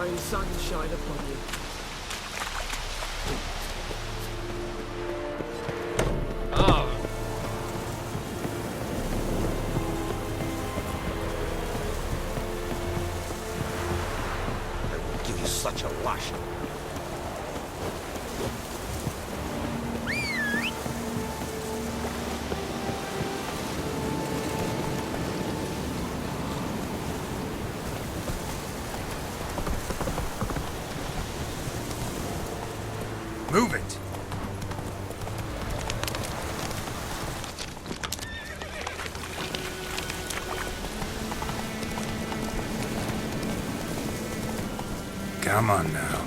divine sunshine upon you. Ah! I will give you such a washing. Move it! Come on now.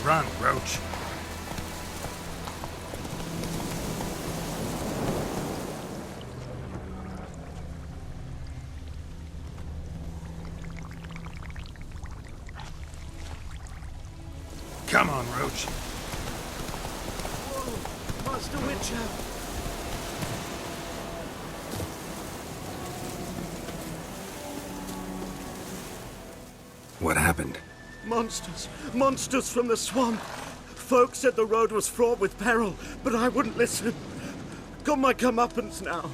Run, Roach. Come on, Roach. Whoa! Master Witcher! What happened? Monsters! Monsters from the swamp! Folks said the road was fraught with peril, but I wouldn't listen. Got my comeuppance now.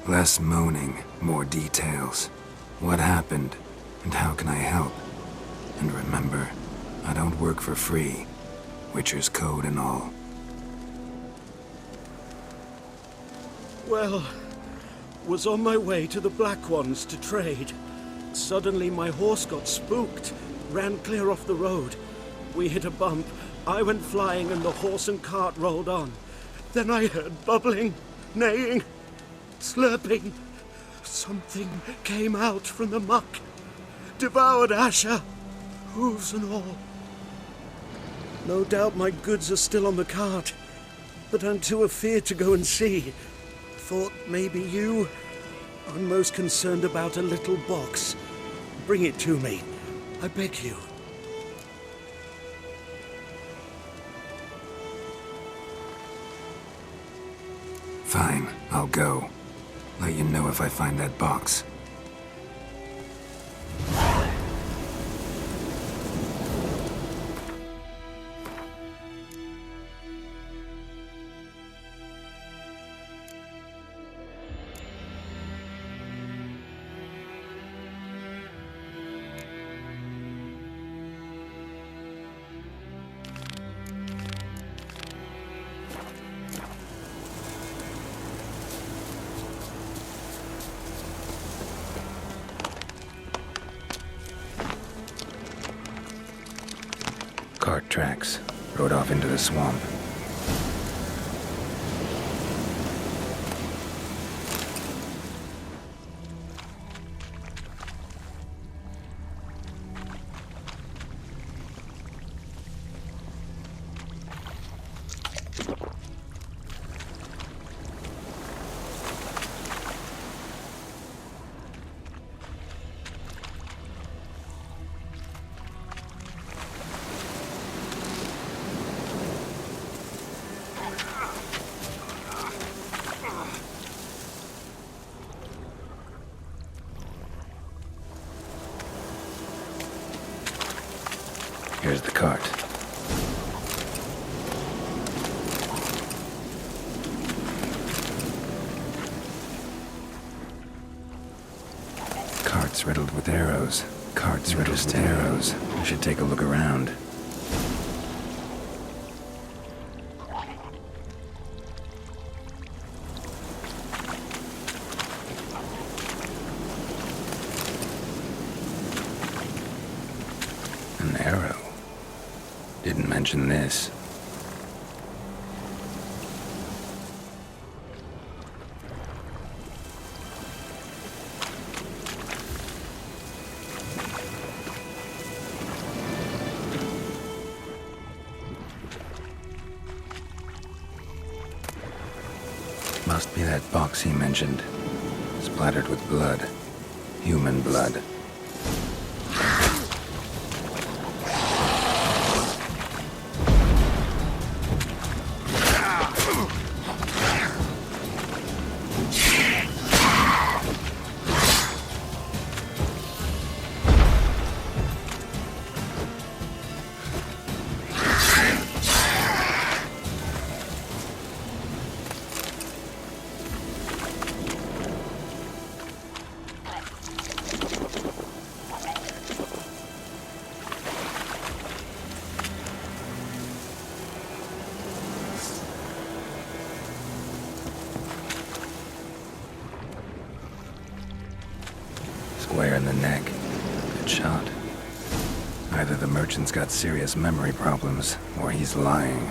Less moaning, more details. What happened, and how can I help? And remember, I don't work for free. Witcher's code and all. Well, was on my way to the Black Ones to trade. Suddenly my horse got spooked, ran clear off the road. We hit a bump, I went flying and the horse and cart rolled on. Then I heard bubbling, neighing, slurping. Something came out from the muck, devoured Asher, hooves and all. No doubt my goods are still on the cart, but I'm too afeard to go and see. Thought maybe you... I'm most concerned about a little box. Bring it to me, I beg you. Fine, I'll go. Let you know if I find that box. Cart tracks. Rode off into the swamp. Here's the cart. Cart's riddled with arrows. Cart's riddled with arrows. I should take a look around. An arrow. Didn't mention this. Must be that box he mentioned. Splattered with blood. Human blood. in the neck. Good shot. Either the merchant's got serious memory problems, or he's lying.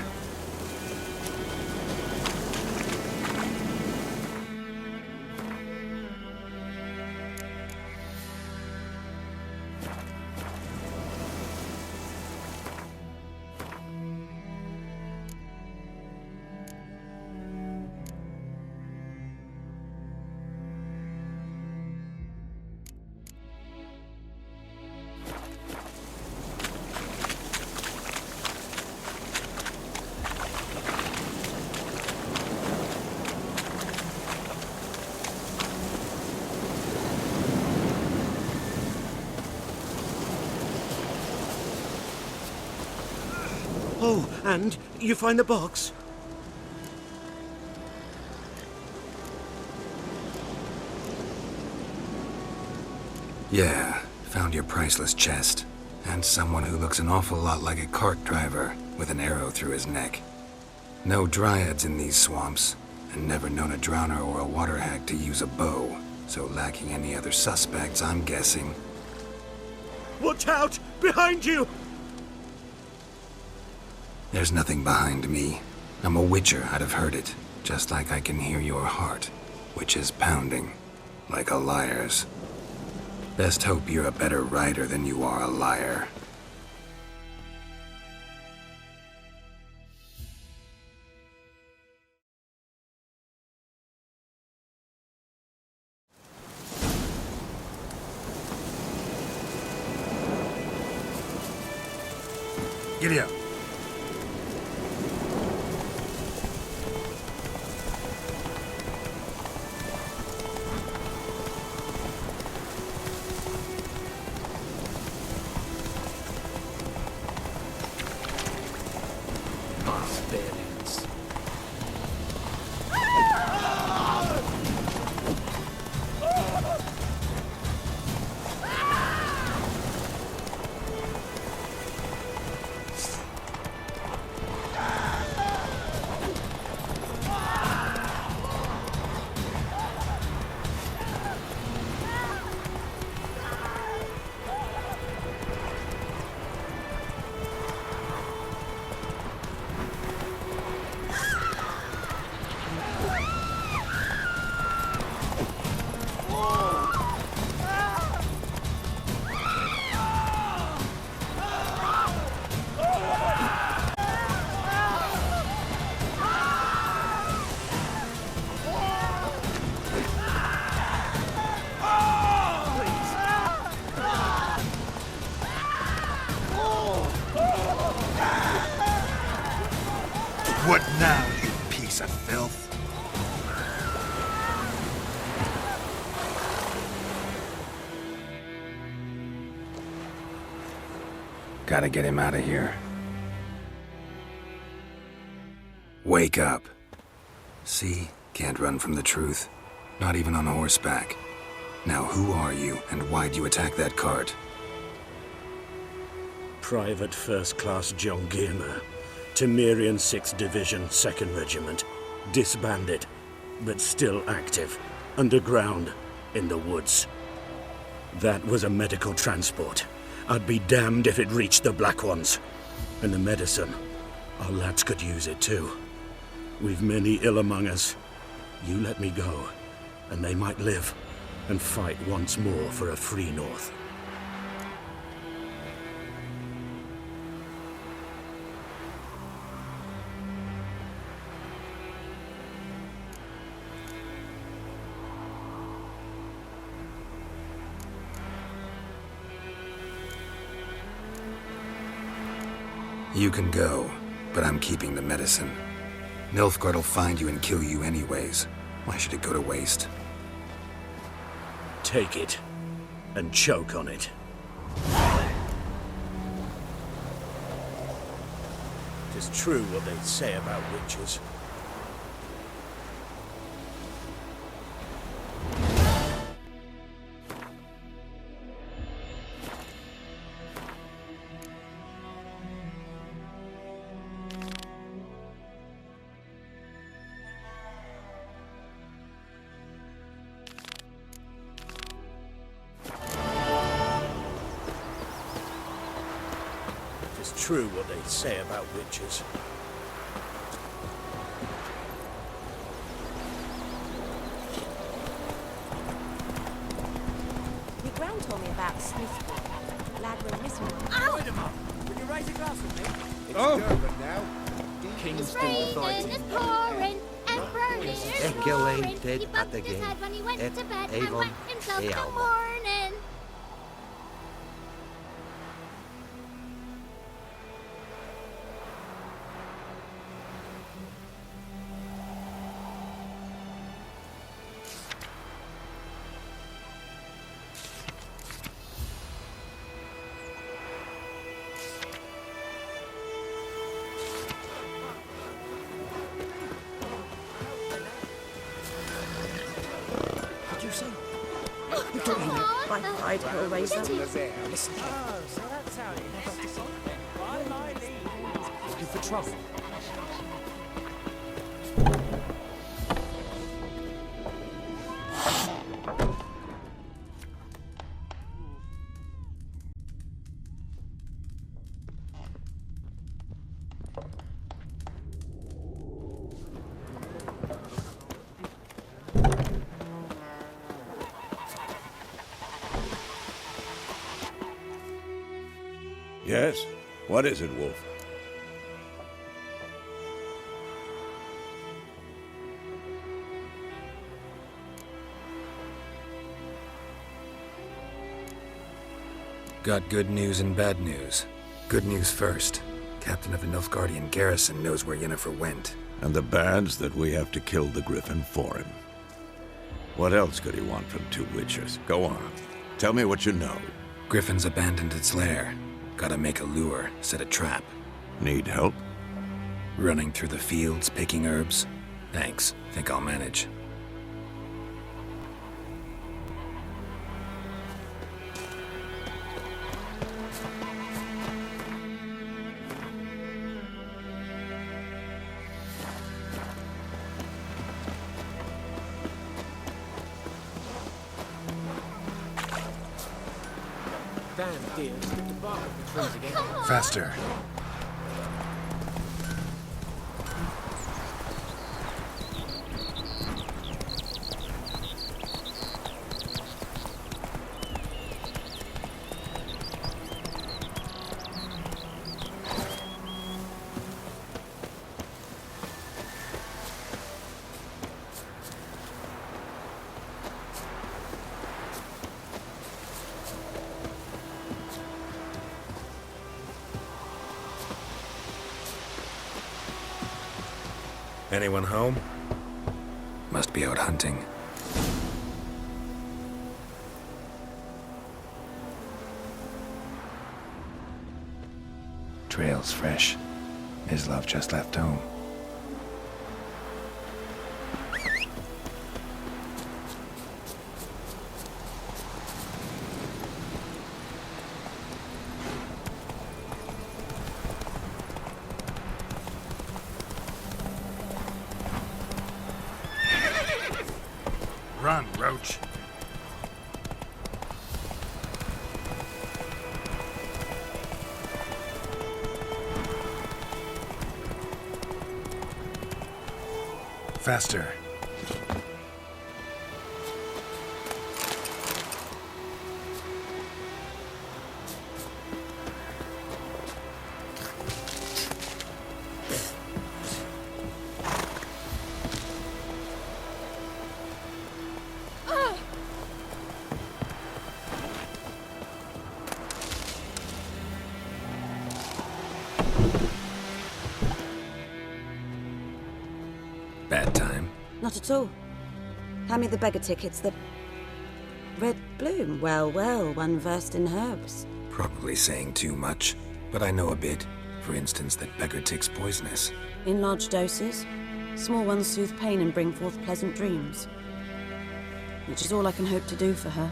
Oh, and you find the box? Yeah, found your priceless chest. And someone who looks an awful lot like a cart driver, with an arrow through his neck. No dryads in these swamps, and never known a drowner or a water hag to use a bow, so lacking any other suspects, I'm guessing. Watch out! Behind you! There's nothing behind me. I'm a witcher, I'd have heard it. Just like I can hear your heart, which is pounding, like a liar's. Best hope you're a better rider than you are a liar. Giddy up. Barbarians. What now, you piece of filth? Gotta get him out of here. Wake up. See? Can't run from the truth. Not even on horseback. Now who are you, and why'd you attack that cart? Private First Class John Giermer, Temerian 6th Division, 2nd Regiment. Disbanded, but still active. Underground, in the woods. That was a medical transport. I'd be damned if it reached the Black Ones. And the medicine, our lads could use it too. We've many ill among us. You let me go, and they might live, and fight once more for a free North. You can go, but I'm keeping the medicine. Nilfgaard'll find you and kill you anyways. Why should it go to waste? Take it, and choke on it. It's true what they say about witches. true what they say about witches. My gran told me about Smithwood. Lad went missing. Ow! Wait a minute. Will you raise a glass with me? It's Durban now. King's It's still raining, fighting. it's pouring, Emperor is roaring. He dead at bumped the his game. head when he went Et to bed and Avon whacked himself et till Alba. morning. What'd you say? By Hyde Hill Razor. Oh, so that's how you have to solve it. By my leave. Looking for trouble. Yes? What is it, Wolf? Got good news and bad news. Good news first. Captain of the Nilfgaardian garrison knows where Yennefer went. And the bad's that we have to kill the Griffin for him. What else could he want from two witchers? Go on. Tell me what you know. Griffin's abandoned its lair. Gotta make a lure, set a trap. Need help? Running through the fields, picking herbs. Thanks. Think I'll manage. Damn dear, slipped the bark off the trees again. Faster. Anyone home? Must be out hunting. Trail's fresh. Islov just left home. Run, Roach. Faster. Bad time. Not at all. Hand me the beggar tickets, the red bloom. Well, well, one versed in herbs. Probably saying too much, but I know a bit. For instance, that beggar tick's poisonous. In large doses, small ones soothe pain and bring forth pleasant dreams. Which is all I can hope to do for her.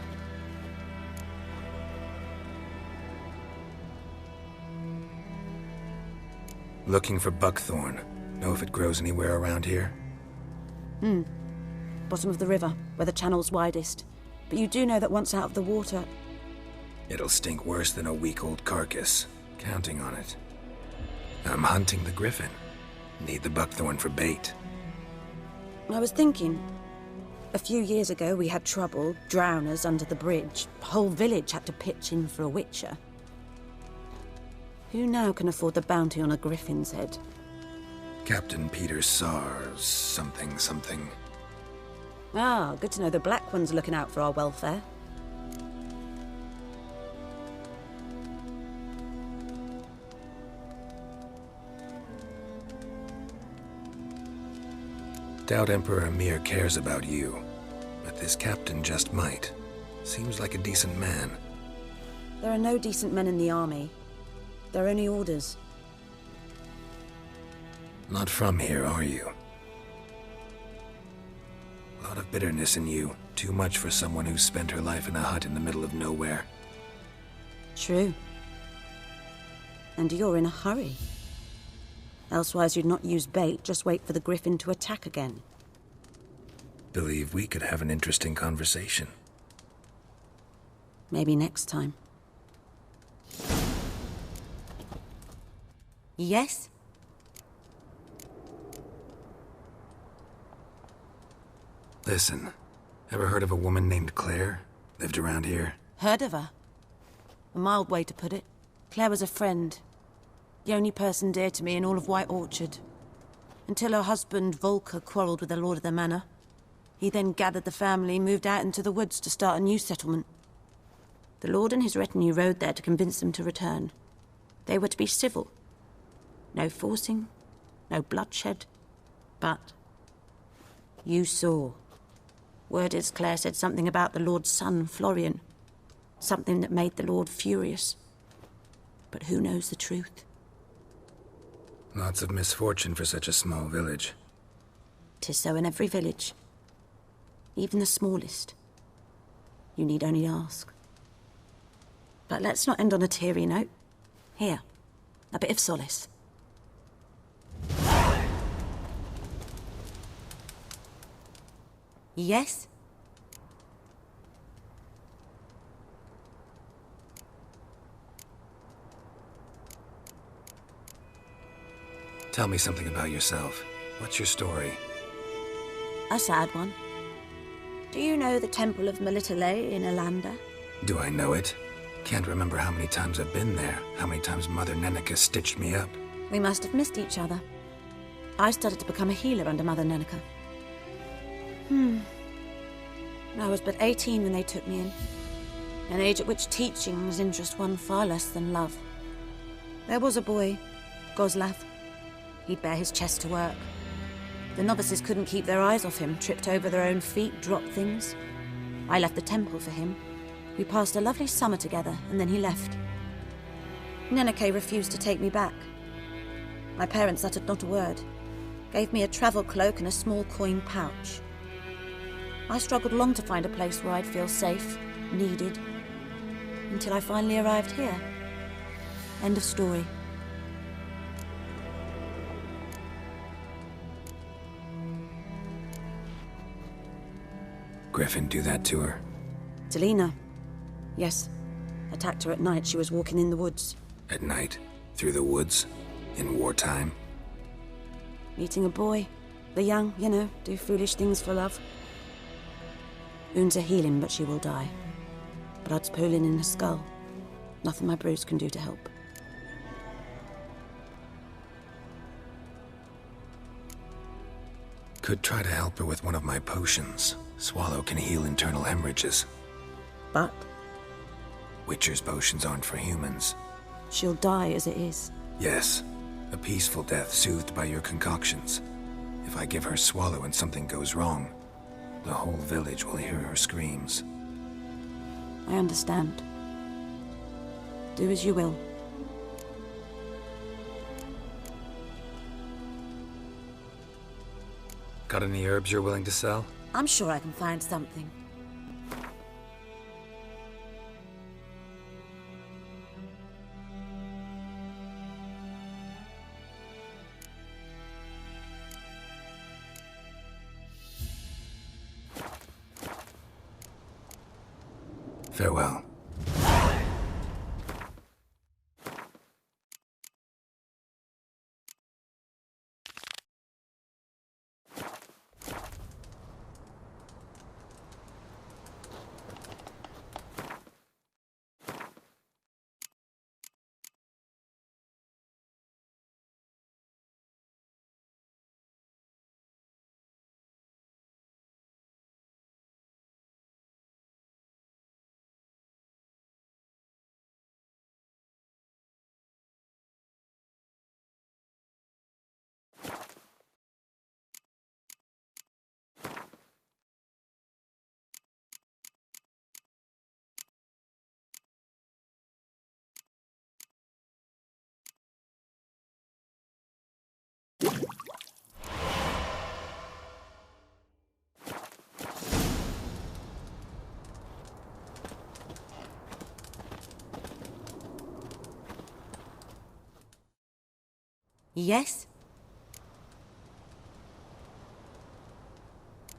Looking for buckthorn. Know if it grows anywhere around here? Bottom of the river, where the channel's widest. But you do know that once out of the water... It'll stink worse than a week-old carcass. Counting on it. I'm hunting the griffin. Need the buckthorn for bait. I was thinking, a few years ago we had trouble, drowners under the bridge. The whole village had to pitch in for a witcher. Who now can afford the bounty on a griffin's head? Captain Peter Sars, something. Ah, good to know the Black One's looking out for our welfare. Doubt Emperor Emir cares about you, but this captain just might. Seems like a decent man. There are no decent men in the army. They're only orders. Not from here, are you? A lot of bitterness in you. Too much for someone who spent her life in a hut in the middle of nowhere. True. And you're in a hurry. Elsewise you'd not use bait, just wait for the griffin to attack again. Believe we could have an interesting conversation. Maybe next time. Yes? Listen, ever heard of a woman named Claire? Lived around here? Heard of her? A mild way to put it. Claire was a friend. The only person dear to me in all of White Orchard. Until her husband, Volker, quarreled with the lord of the manor. He then gathered the family, moved out into the woods to start a new settlement. The lord and his retinue rode there to convince them to return. They were to be civil. No forcing, no bloodshed. But you saw. Word is Claire said something about the lord's son, Florian. Something that made the lord furious. But who knows the truth? Lots of misfortune for such a small village. 'Tis so in every village. Even the smallest. You need only ask. But let's not end on a teary note. Here, a bit of solace. Yes? Tell me something about yourself. What's your story? A sad one. Do you know the Temple of Melitele in Alanda? Do I know it? Can't remember how many times I've been there, how many times Mother Neneka stitched me up. We must have missed each other. I started to become a healer under Mother Neneka. I was but 18 when they took me in. An age at which teachings interest one far less than love. There was a boy, Goslav. He'd bare his chest to work. The novices couldn't keep their eyes off him, tripped over their own feet, dropped things. I left the temple for him. We passed a lovely summer together, and then he left. Neneke refused to take me back. My parents uttered not a word. Gave me a travel cloak and a small coin pouch. I struggled long to find a place where I'd feel safe, needed, until I finally arrived here. End of story. Griffin do that to her? Delina. Yes. Attacked her at night. She was walking in the woods. At night? Through the woods? In wartime? Meeting a boy. The young, you know, do foolish things for love. Wounds are healing, but she will die. Blood's pooling in her skull. Nothing my bruise can do to help. Could try to help her with one of my potions. Swallow can heal internal hemorrhages. But Witcher's potions aren't for humans. she'll die as it is. Yes, a peaceful death soothed by your concoctions. If I give her Swallow and something goes wrong, the whole village will hear her screams. I understand. Do as you will. Got any herbs you're willing to sell? I'm sure I can find something. Farewell. Yes?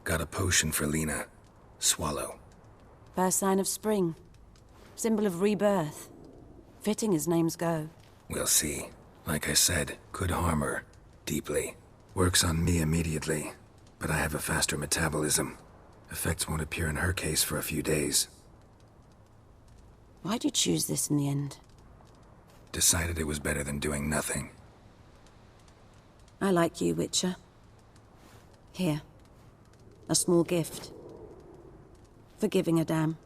Got a potion for Lena. Swallow. First sign of spring. Symbol of rebirth. Fitting as names go. We'll see. Like I said, could harm her. Deeply. Works on me immediately, but I have a faster metabolism. Effects won't appear in her case for a few days. Why'd you choose this in the end? Decided it was better than doing nothing. I like you, Witcher. Here. A small gift. For giving a damn.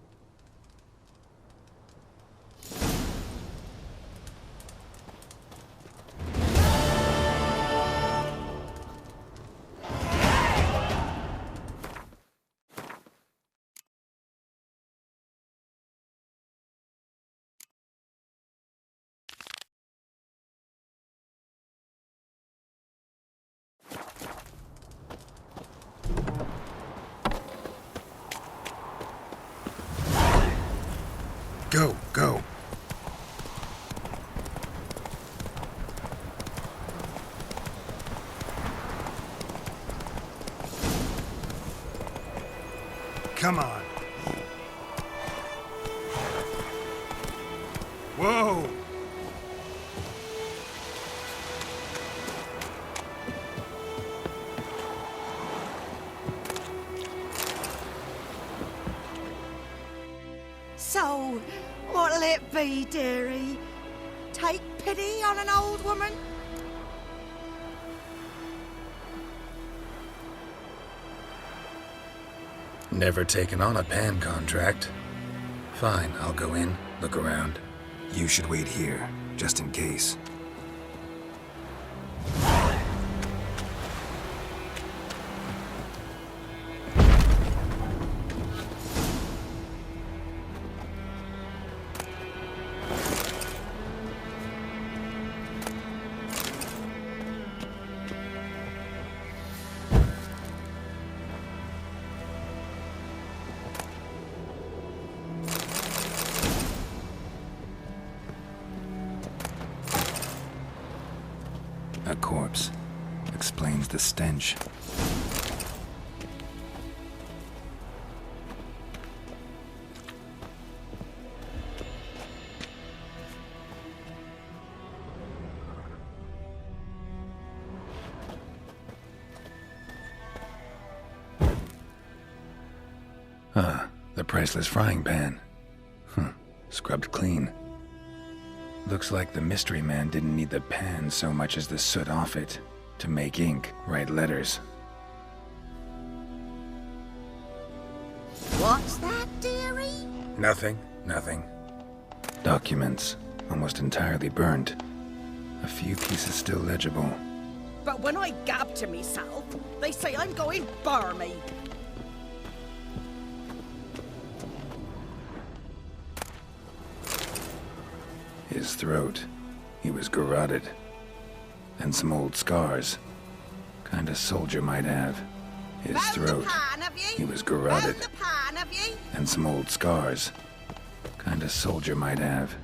Go, go. Come on. Whoa! So, what'll it be, dearie? Take pity on an old woman? Never taken on a pan contract. Fine, I'll go in, look around. You should wait here, just in case. A corpse. Explains the stench. The priceless frying pan. Scrubbed clean. Looks like the mystery man didn't need the pan so much as the soot off it to make ink, write letters. What's that, dearie? Nothing. Documents, almost entirely burnt. A few pieces still legible. But when I gab to myself, they say I'm going barmy. His throat. He was garroted. And some old scars. Kind of soldier might have. His throat. He was garroted. And some old scars. Kind of soldier might have.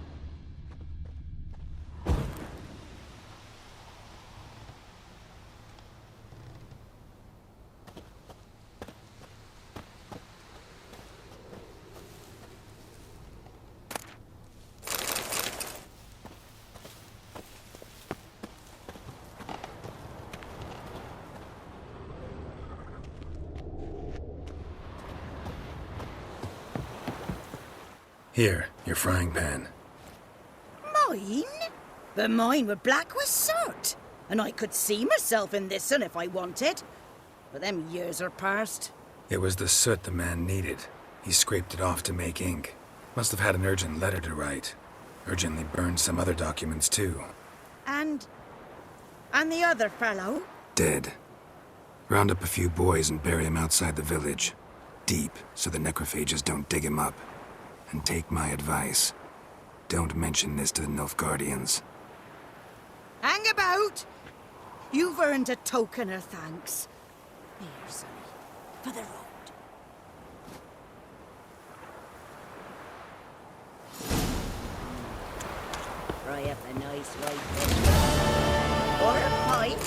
Here, your frying pan. Mine? But mine were black with soot. And I could see myself in this one if I wanted. But them years are past. It was the soot the man needed. He scraped it off to make ink. Must have had an urgent letter to write. Urgently burned some other documents too. And the other fellow? Dead. Round up a few boys and bury him outside the village. Deep, so the necrophages don't dig him up. And take my advice. Don't mention this to the Nilfgaardians. Hang about! You've earned a token of thanks. Here, sonny, for the road. Fry up a nice white fish. Or a pipe.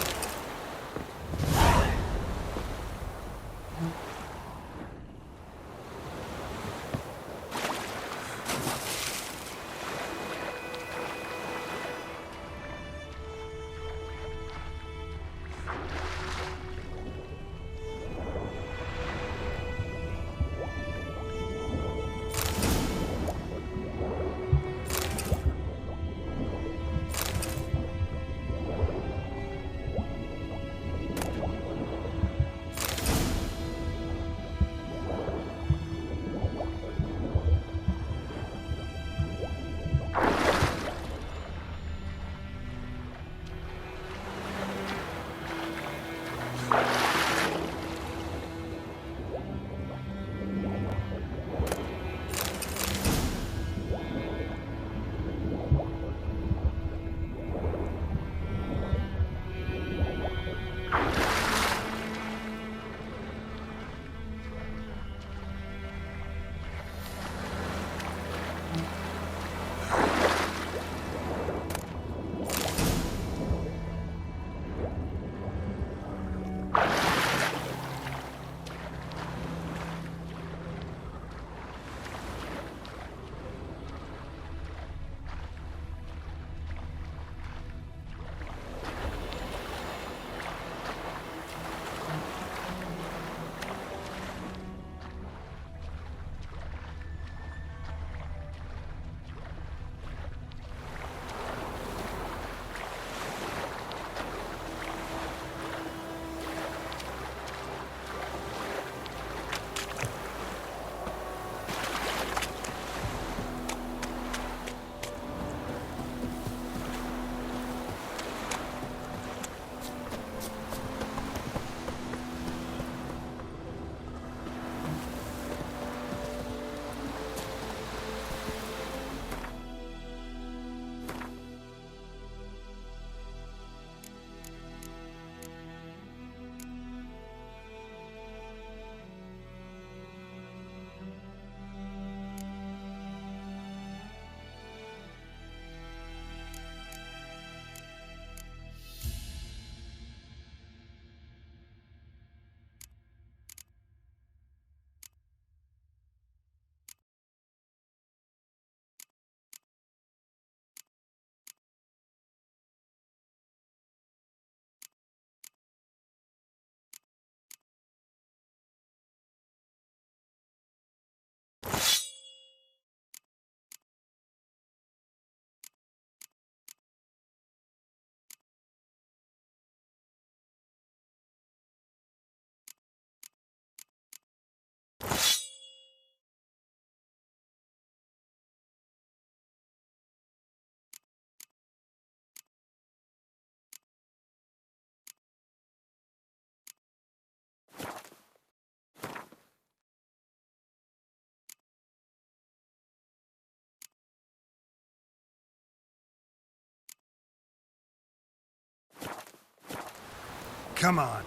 Come on.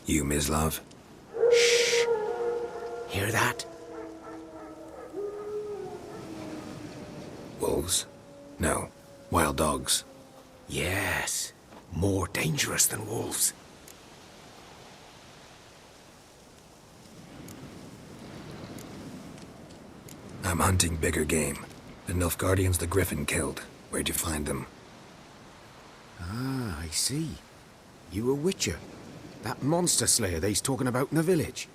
You, Mislav? Shh! Hear that? Wolves? No. Wild dogs. Yes. More dangerous than wolves. I'm hunting bigger game. The Nilfgaardians the Griffin killed. Where'd you find them? Ah, I see. You a witcher. That monster slayer they's talking about in the village.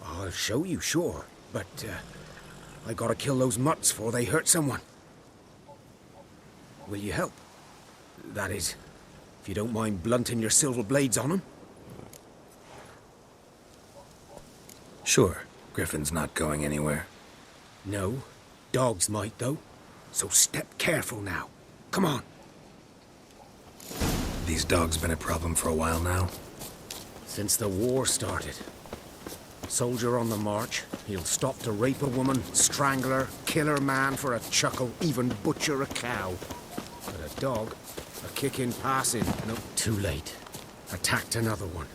I'll show you, sure. But, I gotta kill those mutts before they hurt someone. Will you help? That is, if you don't mind blunting your silver blades on them. Sure, Griffin's not going anywhere. No, dogs might though. So step careful now. Come on. These dogs been a problem for a while now? Since the war started. Soldier on the march, he'll stop to rape a woman, strangle her, kill her man for a chuckle, even butcher a cow. But a dog, a kick in passing, no, too late. Attacked another one.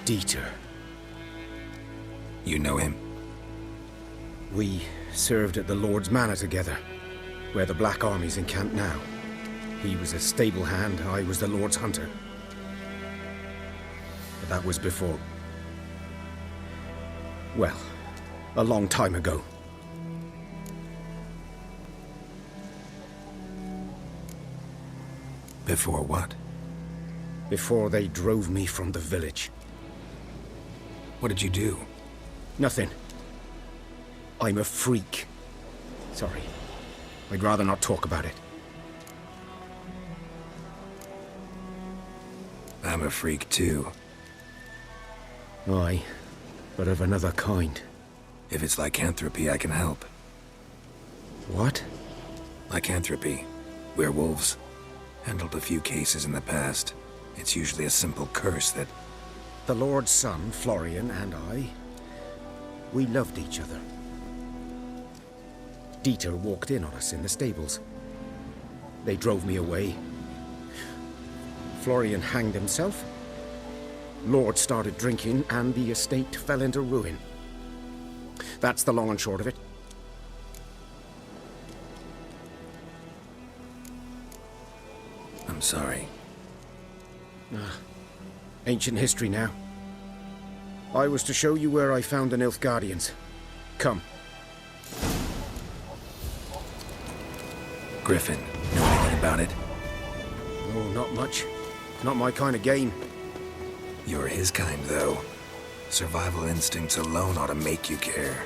Dieter. You know him? We served at the Lord's Manor together, where the Black Army's encamped now. He was a stable hand, I was the Lord's hunter. But that was before... well, a long time ago. Before what? Before they drove me from the village. What did you do? Nothing. I'm a freak. Sorry. I'd rather not talk about it. I'm a freak too. Aye, but of another kind. If it's lycanthropy, I can help. What? Lycanthropy. Werewolves. Handled a few cases in the past. It's usually a simple curse that... The Lord's son, Florian, and I, we loved each other. Dieter walked in on us in the stables. They drove me away. Florian hanged himself. Lord started drinking, and the estate fell into ruin. That's the long and short of it. I'm sorry. Ancient history now. I was to show you where I found the Nilfgaardians. Come. Griffin, know anything about it? Oh, not much. Not my kind of game. You're his kind, though. Survival instincts alone ought to make you care.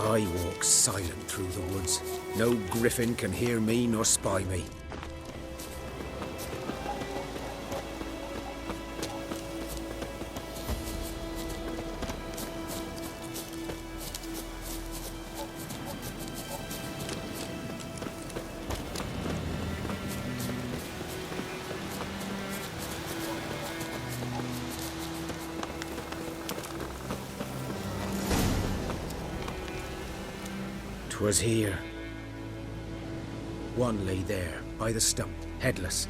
I walk silent through the woods. No griffin can hear me nor spy me. Was here. One lay there, by the stump, headless.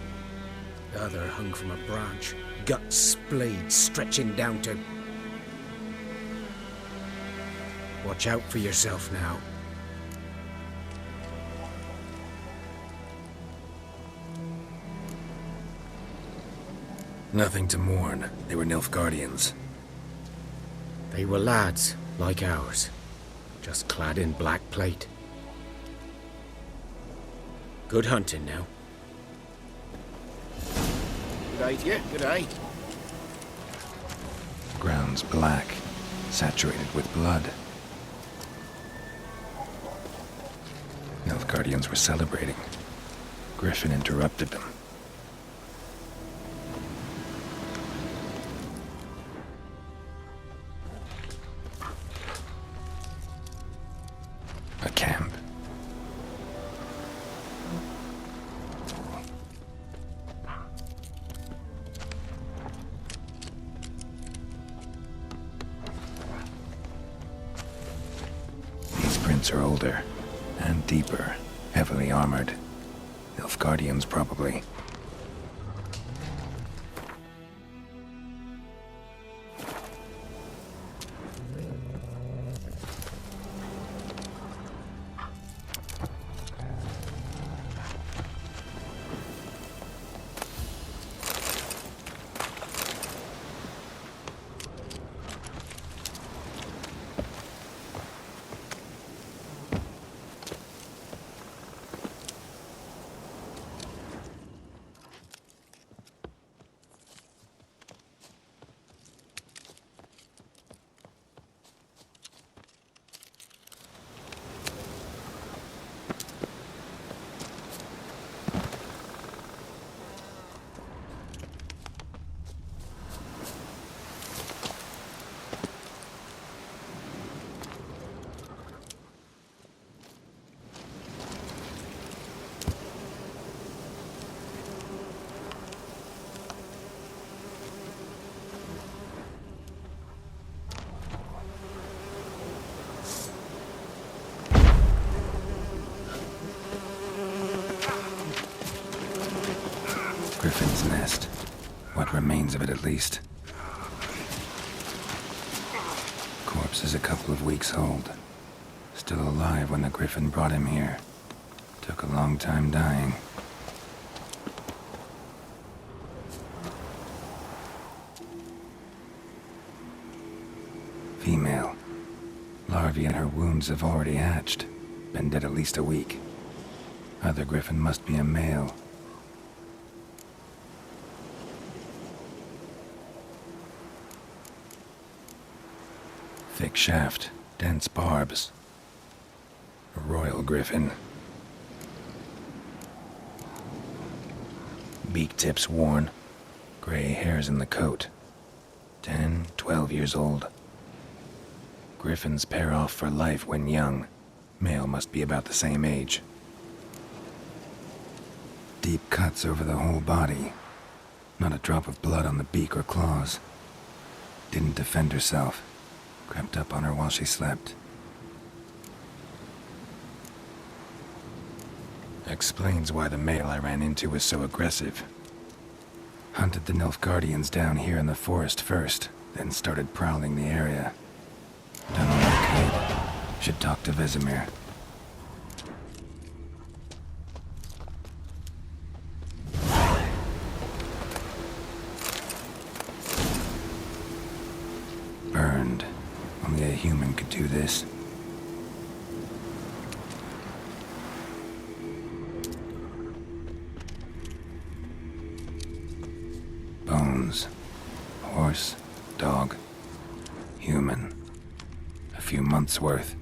The other hung from a branch, guts splayed, stretching down to... Watch out for yourself now. Nothing to mourn. They were Nilfgaardians. They were lads, like ours. Just clad in black plate. Good hunting now. Good day to you, good day. The ground's black, saturated with blood. Nilfgaardians were celebrating. Griffin interrupted them. A camp. boots are older and deeper, heavily armored. Nilfgaardians, probably. Griffin's nest. What remains of it, at least. Corpse is a couple of weeks old. Still alive when the Griffin brought him here. Took a long time dying. Female. Larvae in her wounds have already hatched. Been dead at least a week. Other Griffin must be a male. Thick shaft, dense barbs. A royal griffin. Beak tips worn. Gray hairs in the coat. 10, 12 years old. Griffins pair off for life when young. Male must be about the same age. Deep cuts over the whole body. Not a drop of blood on the beak or claws. Didn't defend herself. Crept up on her while she slept. Explains why the male I ran into was so aggressive. Hunted the Nilfgaardians down here in the forest first, then started prowling the area. Done all I could. Should talk to Vesemir. Burned. Only a human could do this. Bones. Horse, dog, human. A few months' worth.